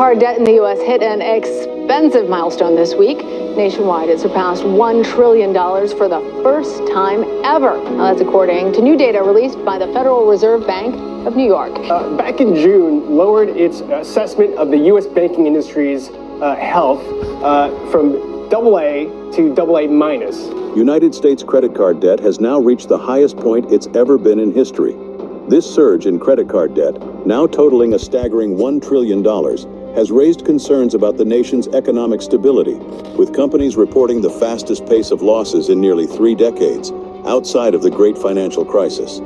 Card debt in the U.S. hit an expensive milestone this week. Nationwide, it surpassed $1 trillion for the first time ever. Now, that's according to new data released by the Federal Reserve Bank of New York. Back in June, lowered its assessment of the U.S. banking industry's health from AA to AA minus. United States credit card debt has now reached the highest point it's ever been in history. This surge in credit card debt, now totaling a staggering $1 trillion, has raised concerns about the nation's economic stability, with companies reporting the fastest pace of losses in nearly 3 decades, outside of the great financial crisis.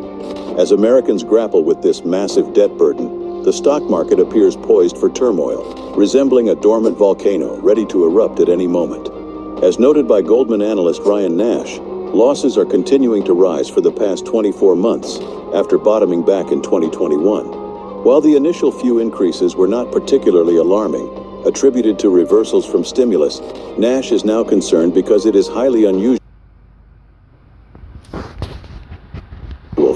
As Americans grapple with this massive debt burden, the stock market appears poised for turmoil, resembling a dormant volcano ready to erupt at any moment. As noted by Goldman analyst Ryan Nash, losses are continuing to rise for the past 24 months, after bottoming back in 2021. While the initial few increases were not particularly alarming, attributed to reversals from stimulus, Nash is now concerned because it is highly unusual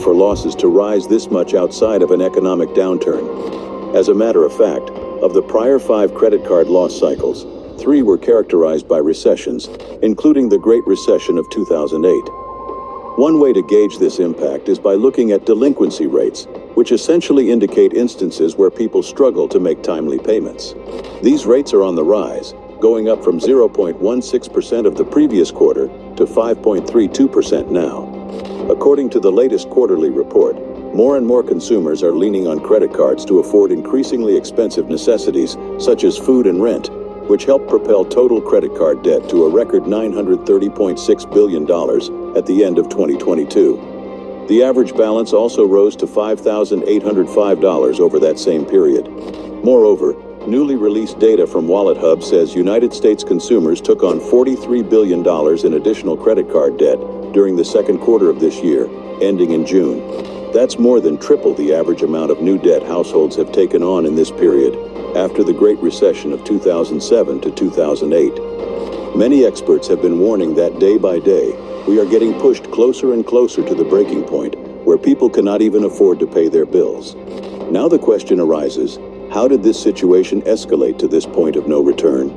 for losses to rise this much outside of an economic downturn. As a matter of fact, of the prior 5 credit card loss cycles, 3 were characterized by recessions, including the Great Recession of 2008. One way to gauge this impact is by looking at delinquency rates, which essentially indicate instances where people struggle to make timely payments. These rates are on the rise, going up from 0.16% of the previous quarter to 5.32% now. According to the latest quarterly report, more and more consumers are leaning on credit cards to afford increasingly expensive necessities such as food and rent, which helped propel total credit card debt to a record $930.6 billion at the end of 2022. The average balance also rose to $5,805 over that same period. Moreover, newly released data from WalletHub says United States consumers took on $43 billion in additional credit card debt during the second quarter of this year, ending in June. That's more than triple the average amount of new debt households have taken on in this period, after the Great Recession of 2007 to 2008. Many experts have been warning that day by day, we are getting pushed closer and closer to the breaking point, where people cannot even afford to pay their bills. Now the question arises, how did this situation escalate to this point of no return?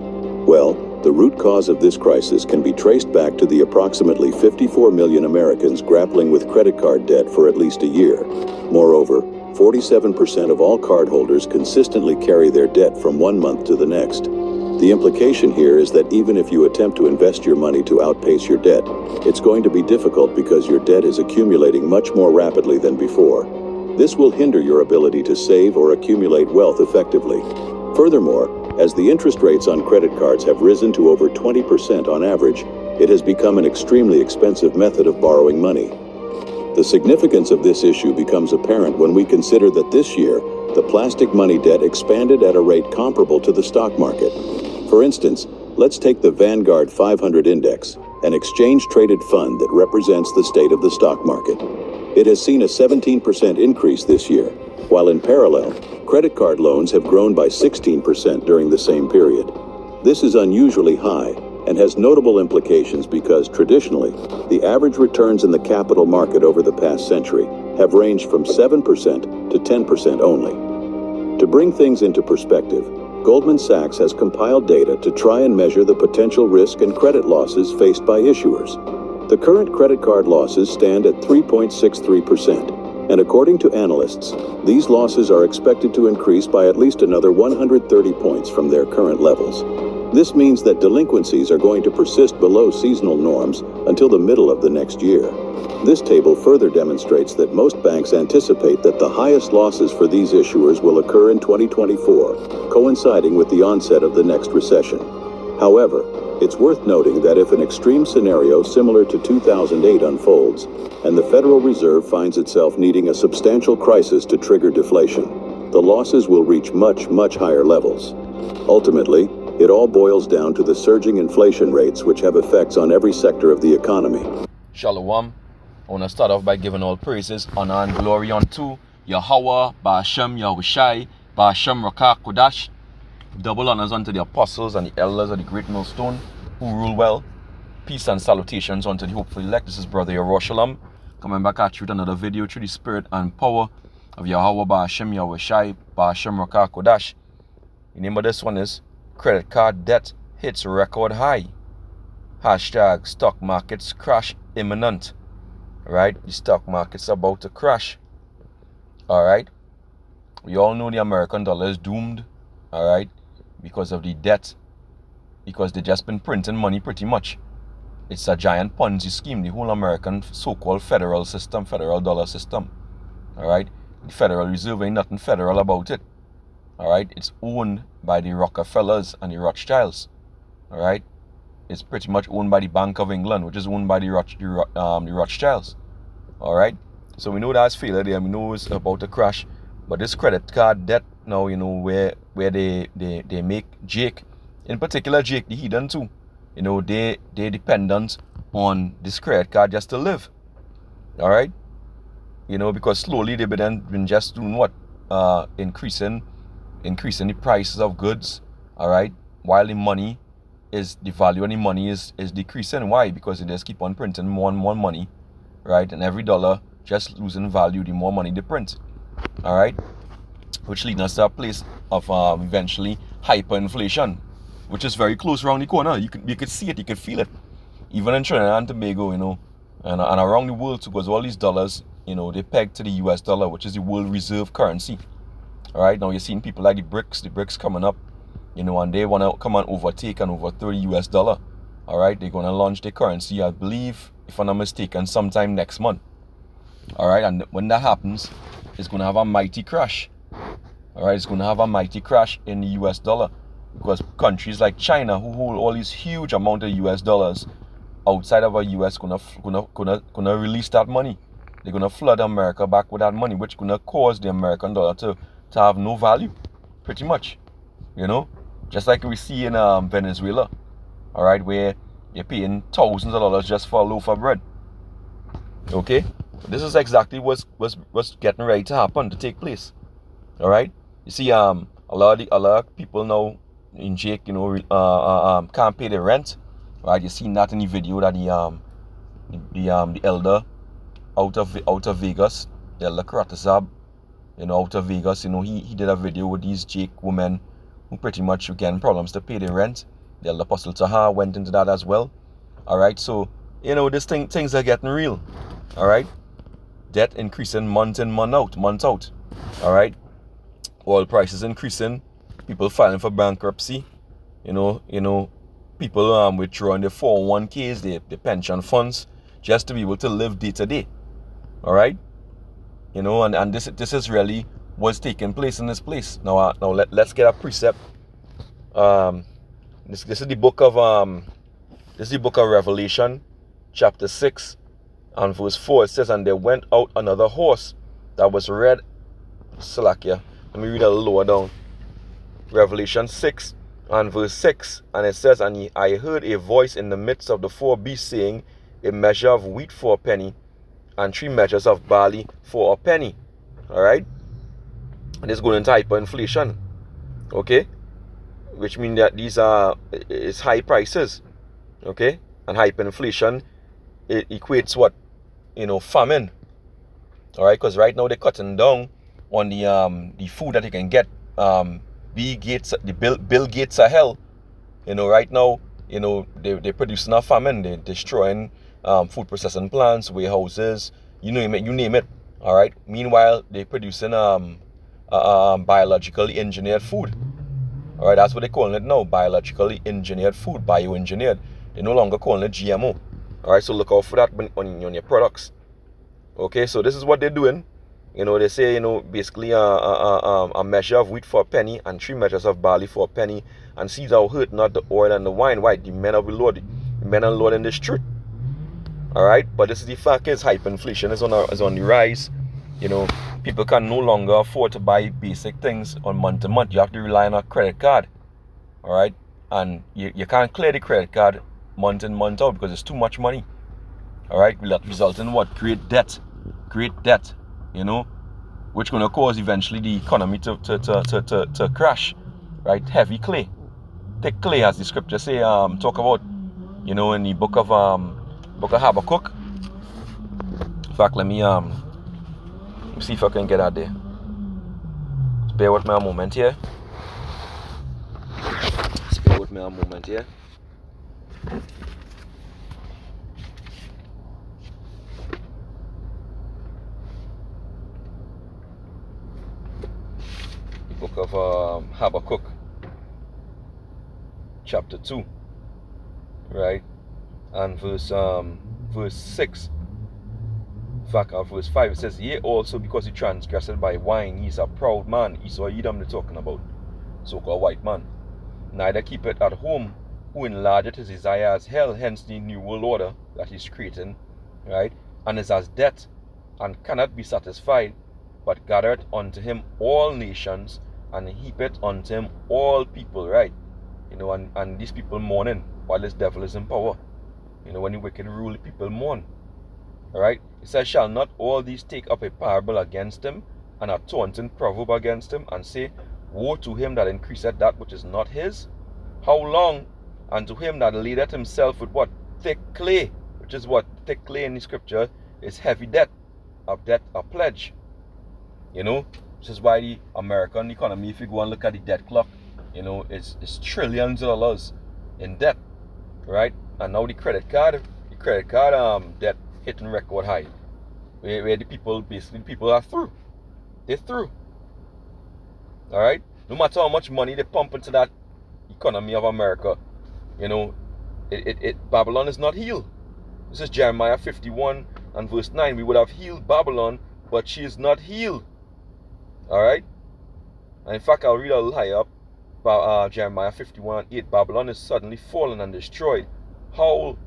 Well, the root cause of this crisis can be traced back to the approximately 54 million Americans grappling with credit card debt for at least a year. Moreover, 47% of all cardholders consistently carry their debt from one month to the next. The implication here is that even if you attempt to invest your money to outpace your debt, it's going to be difficult because your debt is accumulating much more rapidly than before. This will hinder your ability to save or accumulate wealth effectively. Furthermore, as the interest rates on credit cards have risen to over 20% on average, it has become an extremely expensive method of borrowing money. The significance of this issue becomes apparent when we consider that this year, the plastic money debt expanded at a rate comparable to the stock market. For instance, let's take the Vanguard 500 Index, an exchange-traded fund that represents the state of the stock market. It has seen a 17% increase this year, while in parallel, credit card loans have grown by 16% during the same period. This is unusually high and has notable implications because traditionally, the average returns in the capital market over the past century have ranged from 7% to 10% only. To bring things into perspective, Goldman Sachs has compiled data to try and measure the potential risk and credit losses faced by issuers. The current credit card losses stand at 3.63%, and according to analysts, these losses are expected to increase by at least another 130 points from their current levels. This means that delinquencies are going to persist below seasonal norms until the middle of the next year. This table further demonstrates that most banks anticipate that the highest losses for these issuers will occur in 2024, coinciding with the onset of the next recession. However, it's worth noting that if an extreme scenario similar to 2008 unfolds, and the Federal Reserve finds itself needing a substantial crisis to trigger deflation, the losses will reach much, much higher levels. Ultimately, it all boils down to the surging inflation rates which have effects on every sector of the economy. Shalom. I want to start off by giving all praises, honor, and glory unto Yahweh, Ba'ashem, Yahushai, Ba'ashem, Rakah, Kodash. Double honors unto the apostles and the elders of the great millstone who rule well. Peace and salutations unto the hopeful elect. This is Brother Yerushalayim coming back at you with another video through the spirit and power of Yahweh, Ba'ashem, Yahushai, Ba'ashem, Rakah, Kodash. The name of this one is credit card debt hits record high. Hashtag stock markets crash imminent. Right? The stock market's about to crash. Alright? We all know the American dollar is doomed. Alright? Because of the debt. Because they've just been printing money pretty much. It's a giant Ponzi scheme, the whole American so-called federal system, federal dollar system. Alright? The Federal Reserve ain't nothing federal about it. Alright? It's owned by the Rockefellers and the Rothschilds. Alright? It's pretty much owned by the Bank of England, which is owned by the Rothschilds. Alright? So we know that's failure there, we know it's about to crash. But this credit card debt now, where they make Jake, in particular Jake the Heathen too, they dependent on this credit card just to live. Alright? Because slowly they've been just doing what? Increasing the prices of goods. Alright? While the value of the money is decreasing. Why? Because they just keep on printing more and more money. Right? And every dollar just losing value the more money they print. Alright? Which leads us to a place of eventually hyperinflation, which is very close around the corner. You could see it, you could feel it. Even in Trinidad and Tobago, and around the world too, because all these dollars, they peg to the US dollar, which is the world reserve currency. Alright, now you're seeing people like the BRICS coming up, and they want to come and overtake and overthrow the US dollar. Alright, they're going to launch their currency, I believe, if I'm not mistaken, sometime next month. Alright, and when that happens, it's going to have a mighty crash. Alright, it's going to have a mighty crash in the US dollar. Because countries like China, who hold all these huge amount of US dollars outside of our US, gonna release that money. They're gonna flood America back with that money, which gonna cause the American dollar to have no value, pretty much. Just like we see in Venezuela, all right, where you're paying thousands of dollars just for a loaf of bread. Okay, this is exactly what's getting ready to happen, to take place. All right, you see, a lot of people now in Jake, can't pay their rent. Right, you seen that in the video that the elder out of Vegas, the elder Karatasab, out of Vegas, he did a video with these Jake women who pretty much were getting problems to pay their rent. The elder Apostle Taha went into that as well. All right, so things are getting real. All right, debt increasing month in, month out. All right, oil prices increasing. People filing for bankruptcy, people withdrawing their 401ks, their pension funds, just to be able to live day to day. All right, and this is really what's taking place in this place. Now let's get a precept. This is the book of Revelation, chapter 6, and verse 4. It says, "And there went out another horse that was red." Salakia. Let me read a little lower down. Revelation 6 and verse 6, and it says, "And I heard a voice in the midst of the four beasts saying, a measure of wheat for a penny, and 3 measures of barley for a penny." All right, and this is going into hyperinflation. Okay, which means that these is high prices. Okay, and hyperinflation, it equates what? Famine. All right, because right now they're cutting down on the food that you can get. Bill Gates are hell. Right now, they're producing a famine. They're destroying food processing plants, warehouses, you name it. All right. Meanwhile, they're producing biologically engineered food. All right, that's what they're calling it now, biologically engineered food, bioengineered. They're no longer calling it GMO. All right, so look out for that on your products. Okay, so this is what they're doing. They say, basically a measure of wheat for a penny and 3 measures of barley for a penny, and seeds are hurt, not the oil and the wine. Why? The men of the Lord, in this truth. All right, but this is the fact is hyperinflation is on the rise. People can no longer afford to buy basic things on month to month. You have to rely on a credit card. All right, and you can't clear the credit card month in, month out because it's too much money. All right, that results in what? Great debt, which going to cause eventually the economy to crash. Right, heavy clay, thick clay, as the scripture say. Talk about, in the book of Habakkuk. In fact, let me see if I can get out there. Just bear with me a moment here. Give me a moment here. The book of Habakkuk, chapter 2, right? And verse 6. In fact, verse 5, it says, Yea, also because he transgressed by wine, he is a proud man. Esau Edom they're talking about, so-called white man. Neither keepeth at home, who enlargeth his desire as hell, hence the new world order that he's creating, right? And is as death, and cannot be satisfied, but gathereth unto him all nations, and heapeth unto him all people, right? You know, and these people mourning, while this devil is in power. You know, when the wicked rule, the people mourn. Alright? It says, shall not all these take up a parable against him, and a taunting proverb against him, and say, Woe to him that increaseth that which is not his? How long? And to him that ladeth himself with what? Thick clay, which is what? Thick clay in the scripture is heavy debt, a pledge. You know? This is why the American economy, if you go and look at the debt clock, you know, it's trillions of dollars in debt. Right? And now the credit card debt hitting record high. Where the people are through. They're through. Alright? No matter how much money they pump into that economy of America, you know, Babylon is not healed. This is Jeremiah 51 and verse 9. We would have healed Babylon, but she is not healed. Alright? And in fact, I'll read a little higher up about Jeremiah 51 and 8. Babylon is suddenly fallen and destroyed. Howl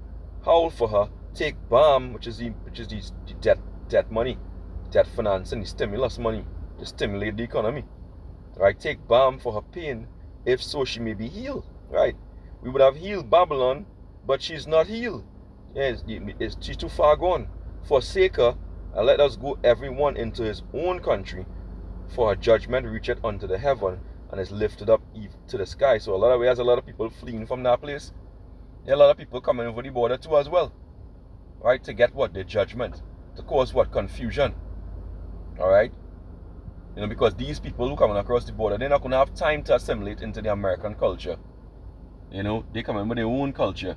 for her. Take balm, which is the debt money, debt financing, the stimulus money to stimulate the economy. Right? Take balm for her pain, if so she may be healed. Right? We would have healed Babylon, but she's not healed. Yes, she's too far gone. Forsake her, and let us go everyone into his own country, for her judgment reacheth unto the heaven, and is lifted up to the sky. So there's a lot of people fleeing from that place. There are a lot of people coming over the border too as well. Right? To get what? The judgment. To cause what? Confusion. Alright? You know, because these people who coming across the border, they're not going to have time to assimilate into the American culture. You know, they come in with their own culture.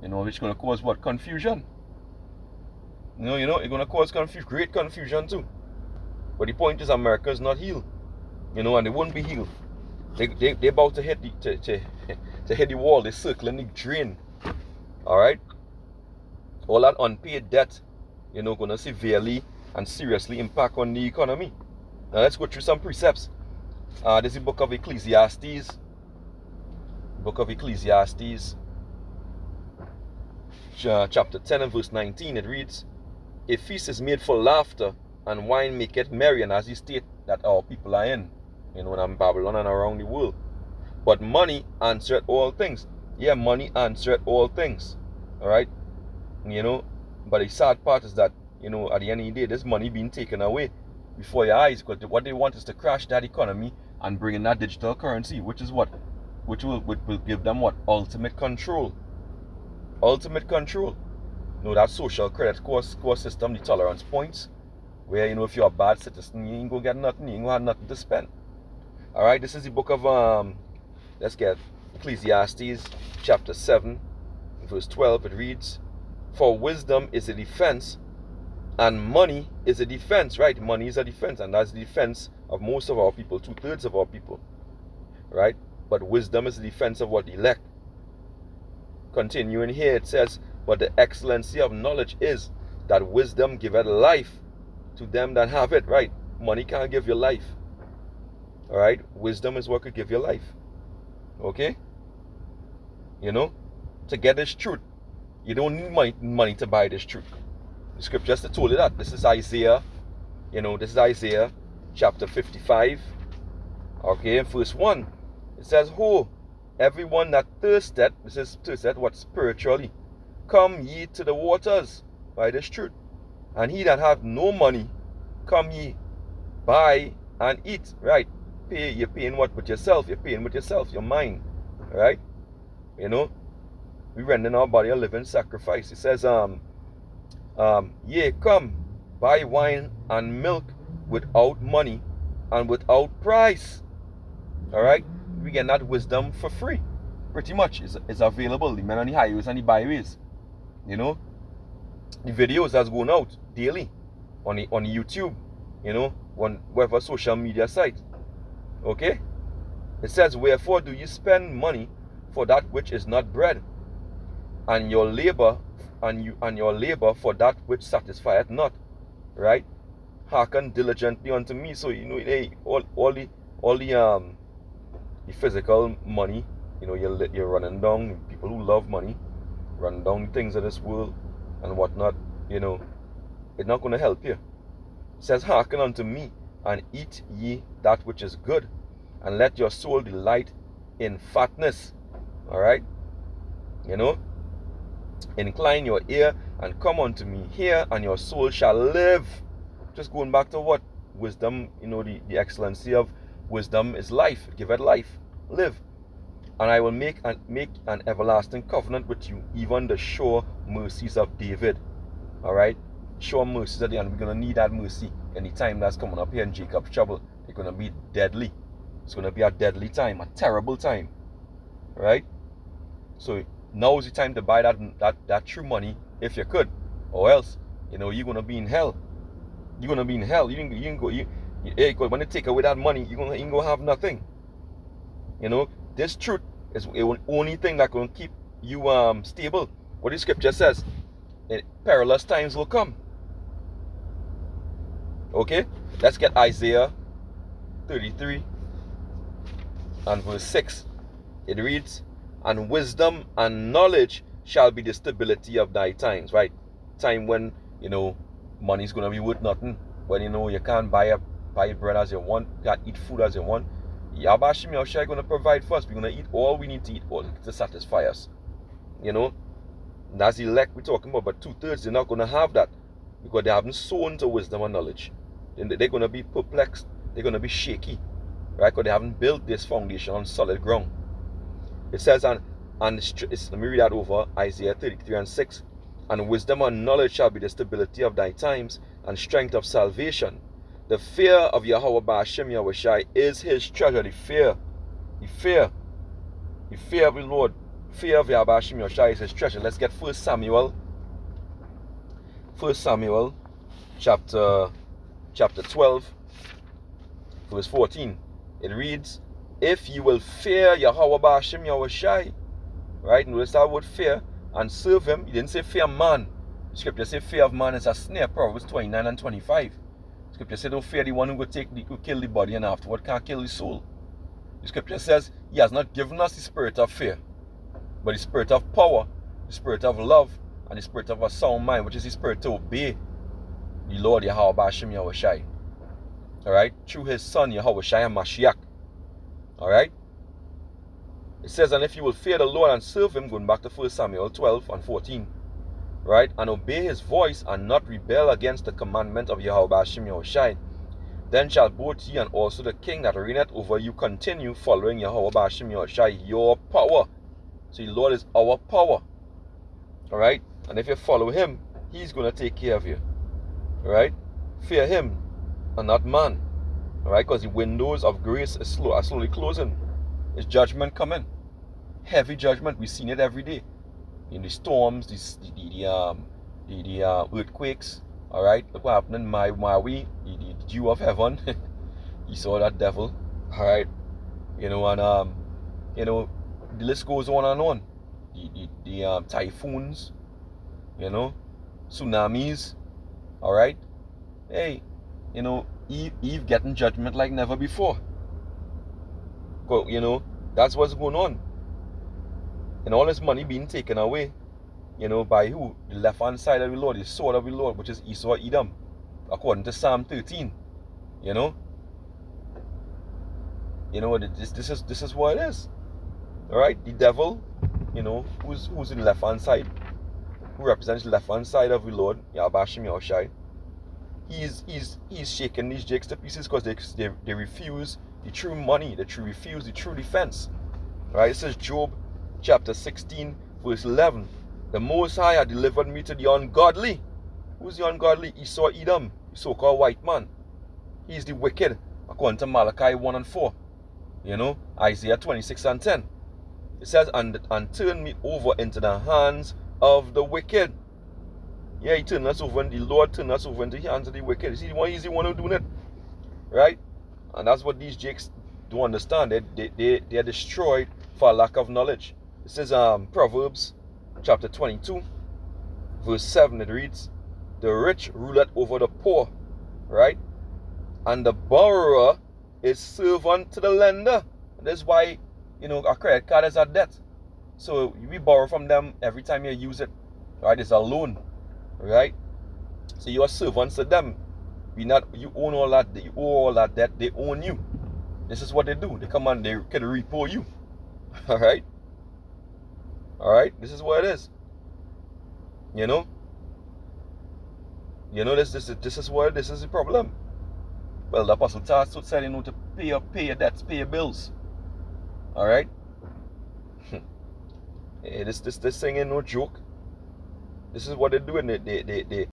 You know, which is going to cause what? Confusion. You know, it's going to cause great confusion too. But the point is, America is not healed. You know, and they won't be healed. They're about to hit the wall. They're circling the drain. Alright? All that unpaid debt, you know, going to severely and seriously impact on the economy. Now let's go through some precepts. This is the book of Ecclesiastes. Book of Ecclesiastes, chapter 10 and verse 19. It reads, A feast is made for laughter, and wine maketh merry, and as the state that our people are in, you know, in Babylon and around the world. But money answereth all things. Yeah, money answereth all things. Alright? You know, but the sad part is that, you know, at the end of the day, this money being taken away before your eyes, because what they want is to crash that economy and bring in that digital currency, which will give them what? Ultimate control. Ultimate control. You know, that social credit score system, the tolerance points, where, you know, if you're a bad citizen, you ain't gonna get nothing, you ain't gonna have nothing to spend. Alright, this is the book of let's get Ecclesiastes chapter 7 verse 12. It reads, For wisdom is a defense, and money is a defense. Right? Money is a defense, and that's the defense of most of our people, 2/3 of our people. Right? But wisdom is the defense of what? The elect. Continuing here, it says, But the excellency of knowledge is that wisdom giveth life to them that have it. Right? Money can't give you life. Alright? Wisdom is what could give you life. Okay? You know? To get this truth, you don't need money to buy this truth. The scripture just told you that. This is Isaiah. You know, this is Isaiah chapter 55. Okay, in verse 1. It says, Ho, everyone that thirsteth, this is thirsteth what? Spiritually. Come ye to the waters by this truth. And he that hath no money, come ye, buy and eat. Right? You're paying what? With yourself. You're paying with yourself, your mind. Right? You know? We render our body a living sacrifice. It says, Yea, come, buy wine and milk without money and without price. Alright? We get that wisdom for free. Pretty much is available. The men on the highways and the byways. You know, the videos that's going out daily on the YouTube, you know, on whatever social media site. Okay? It says, wherefore do you spend money for that which is not bread, and your labor for that which satisfieth not, right? Hearken diligently unto me. So you know, hey, all the physical money, you know, you're running down people who love money, running down things of this world and whatnot. You know, it's not going to help you. It says, hearken unto me, and eat ye that which is good, and let your soul delight in fatness. All right, you know, incline your ear and come unto me, hear, and your soul shall live. Just going back to what wisdom, you know, the excellency of wisdom is life. Give it life, live. And I will make an everlasting covenant with you, even the sure mercies of David. All right, sure mercies at the end. We're gonna need that mercy any time that's coming up here in Jacob's trouble. It's gonna be deadly. It's gonna be a deadly time, a terrible time. Right? So now is the time to buy that true money if you could, or else, you know, you're gonna be in hell. You're gonna be in hell. You can go. When they take away that money, you ain't gonna have nothing. You know, this truth is the only thing that can keep you stable. What the scripture says, perilous times will come. Okay, let's get Isaiah 33 and verse 6. It reads, and wisdom and knowledge shall be the stability of thy times. Right? Time when, you know, money's gonna be worth nothing. When, you know, you can't buy bread as you want, you can't eat food as you want. Yahweh Hashem Yahushua gonna provide for us. We're gonna eat all we need to eat, all to satisfy us. You know, and that's the elect we're talking about. But 2/3 they're not gonna have that because they haven't sown to wisdom and knowledge. They're gonna be perplexed. They're gonna be shaky, right? Because they haven't built this foundation on solid ground. It says, let me read that over, Isaiah 33 and 6. And wisdom and knowledge shall be the stability of thy times, and strength of salvation. The fear of Yahweh Ba'ashem Yahushai is his treasure. The fear of the Lord, fear of Yahweh Ba'ashem Yahushai is his treasure. Let's get 1 Samuel chapter 12, verse 14. It reads, if you will fear Yahweh Ba'ashem Yahushai, right? Notice that word fear, and serve him. He didn't say fear man. The scripture says fear of man is a snare. Proverbs 29 and 25. The scripture says don't fear the one who will kill the body and afterward can't kill the soul. The scripture says he has not given us the spirit of fear, but the spirit of power, the spirit of love, and the spirit of a sound mind, which is the spirit to obey the Lord Yahweh Ba'ashem Yahushai. Alright? Through his son Yahushai Mashiach. Alright? It says, and if you will fear the Lord and serve him, going back to 1 Samuel 12 and 14, right, and obey his voice and not rebel against the commandment of Yahweh Ba'ashem Yahushai, then shall both ye and also the king that reigneth over you continue following Yahweh Ba'ashem Yahushai, your power. So the Lord is our power. Alright? And if you follow him, he's going to take care of you. Alright? Fear him and not man. Alright? Because the windows of grace are slowly closing. It's judgment coming. Heavy judgment. We've seen it every day. In the storms, the earthquakes. Alright? Look what happened in Maui, the dew of heaven. You saw that devil. Alright? You know, and you know, the list goes on and on. The typhoons, you know, tsunamis. Alright? Hey, you know, Eve getting judgment like never before. You know, that's what's going on. And all this money being taken away, you know, by who? The left hand side of the Lord, the sword of the Lord, which is Esau Edom, according to Psalm 13. You know, this is what it is. Alright, the devil, you know, who's in the left hand side, who represents the left hand side of the Lord, Yahweh Hashem Yahushai. He's shaking these jakes to pieces because they refuse the true money, they refuse the true defense. Right? It says Job chapter 16 verse 11. The Most High had delivered me to the ungodly. Who's the ungodly? Esau Edom, the so-called white man. He's the wicked, according to Malachi 1 and 4. You know, Isaiah 26 and 10. It says, and turn me over into the hands of the wicked. Yeah, he turned us over, and the Lord turned us over into the hands of the wicked. You see, he's the one who doing it, right? And that's what these jakes don't understand. They are destroyed for lack of knowledge. It says, Proverbs chapter 22, verse 7, it reads, the rich ruleth over the poor, right? And the borrower is servant to the lender. And that's why, a credit card is a debt. So we borrow from them every time you use it, right? It's a loan, right? So you are servants to them. You own all that, you owe all that debt, they own you. This is what they do. They come and they can repo you. Alright? Alright? This is what it is. This is the problem. Well, the Apostle Charles said, to pay your debts, pay your bills. Alright? Hey, this thing ain't no joke. This is what they're doing. They